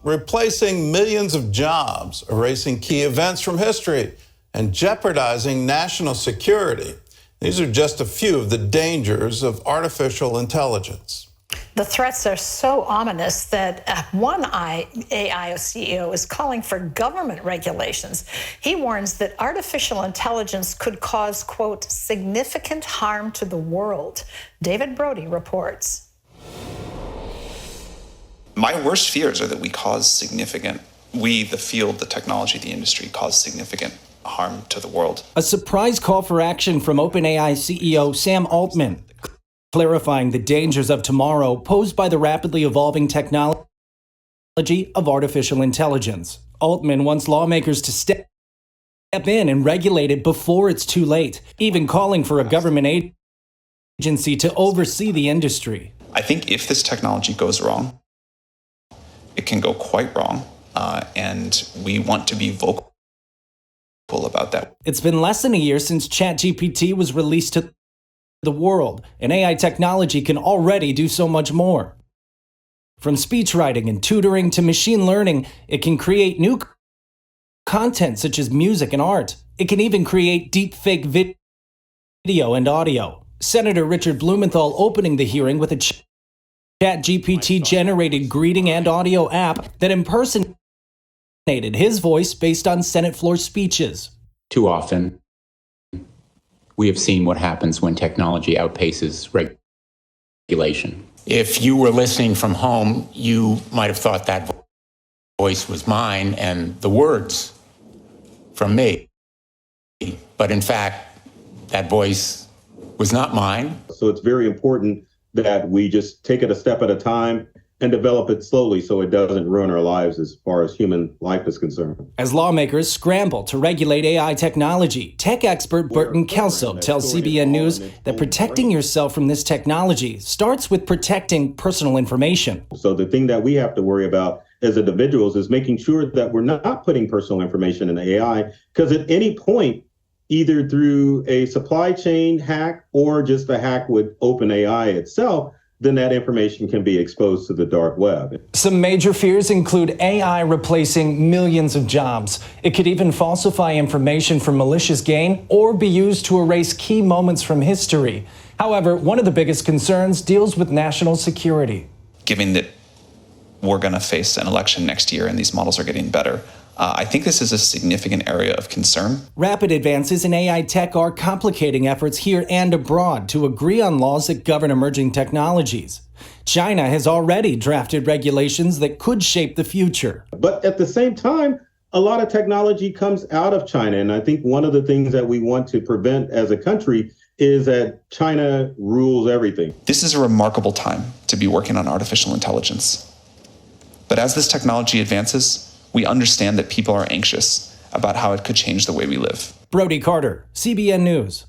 replacing millions of jobs, erasing key events from history, and jeopardizing national security. These are just a few of the dangers of artificial intelligence. The threats are so ominous that one AI CEO is calling for government regulations. He warns that artificial intelligence could cause, quote, significant harm to the world. David Brody reports. My worst fears are that we, the field, the technology, the industry, cause significant harm to the world. A surprise call for action from OpenAI CEO Sam Altman, clarifying the dangers of tomorrow posed by the rapidly evolving technology of artificial intelligence. Altman wants lawmakers to step in and regulate it before it's too late, even calling for a government agency to oversee the industry. I think if this technology goes wrong, it can go quite wrong, and we want to be vocal about that. It's been less than a year since ChatGPT was released to the world, and AI technology can already do so much more. From speech writing and tutoring to machine learning, it can create new content such as music and art. It can even create deepfake video and audio. Senator Richard Blumenthal opening the hearing with a ChatGPT-generated greeting and audio app that impersonated his voice based on Senate floor speeches. Too often, we have seen what happens when technology outpaces regulation. If you were listening from home, you might have thought that voice was mine and the words from me. But in fact, that voice was not mine. So it's very important that we just take it a step at a time and develop it slowly so it doesn't ruin our lives as far as human life is concerned. As lawmakers scramble to regulate AI technology, tech expert Burton Kelso tells CBN News that protecting yourself from this technology starts with protecting personal information. So the thing that we have to worry about as individuals is making sure that we're not putting personal information in AI, because at any point, either through a supply chain hack or just a hack with OpenAI itself, then that information can be exposed to the dark web. Some major fears include AI replacing millions of jobs. It could even falsify information for malicious gain or be used to erase key moments from history. However, one of the biggest concerns deals with national security. Given that we're going to face an election next year and these models are getting better, I think this is a significant area of concern. Rapid advances in AI tech are complicating efforts here and abroad to agree on laws that govern emerging technologies. China has already drafted regulations that could shape the future. But at the same time, a lot of technology comes out of China. And I think one of the things that we want to prevent as a country is that China rules everything. This is a remarkable time to be working on artificial intelligence. But as this technology advances, we understand that people are anxious about how it could change the way we live. Brody Carter, CBN News.